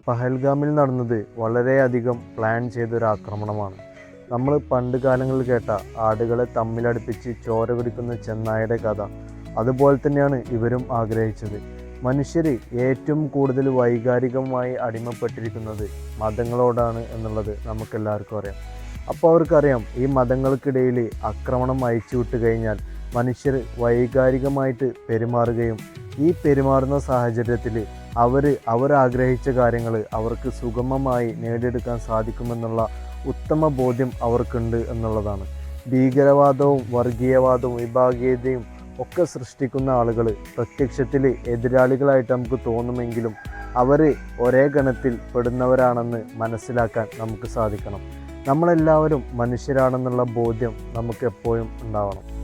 പഹൽഗാമിൽ നടന്നത് വളരെയധികം പ്ലാൻ ചെയ്തൊരു ആക്രമണമാണ്. നമ്മൾ പണ്ട് കാലങ്ങളിൽ കേട്ട ആടുകളെ തമ്മിലടുപ്പിച്ച് ചോര കുടിക്കുന്ന ചെന്നായയുടെ കഥ അതുപോലെ തന്നെയാണ് ഇവരും ആഗ്രഹിച്ചത്. മനുഷ്യർ ഏറ്റവും കൂടുതൽ വൈകാരികമായി അടിമപ്പെട്ടിരിക്കുന്നത് മതങ്ങളോടാണ് എന്നുള്ളത് നമുക്കെല്ലാവർക്കും അറിയാം. അപ്പോൾ അവർക്കറിയാം ഈ മതങ്ങൾക്കിടയിൽ ആക്രമണം അയച്ചു വിട്ട് കഴിഞ്ഞാൽ മനുഷ്യർ വൈകാരികമായിട്ട് പെരുമാറുകയും ഈ പെരുമാറുന്ന സാഹചര്യത്തിൽ അവർ ആഗ്രഹിച്ച കാര്യങ്ങൾ അവർക്ക് സുഗമമായി നേടിയെടുക്കാൻ സാധിക്കുമെന്നുള്ള ഉത്തമ ബോധ്യം അവർക്കുണ്ട് എന്നുള്ളതാണ്. ഭീകരവാദവും വർഗീയവാദവും വിഭാഗീയതയും ഒക്കെ സൃഷ്ടിക്കുന്ന ആളുകൾ പ്രത്യക്ഷത്തിൽ എതിരാളികളായിട്ട് നമുക്ക് തോന്നുമെങ്കിലും അവർ ഒരേ ഗണത്തിൽ പെടുന്നവരാണെന്ന് മനസ്സിലാക്കാൻ നമുക്ക് സാധിക്കണം. നമ്മളെല്ലാവരും മനുഷ്യരാണെന്നുള്ള ബോധ്യം നമുക്ക് എപ്പോഴും ഉണ്ടാവണം.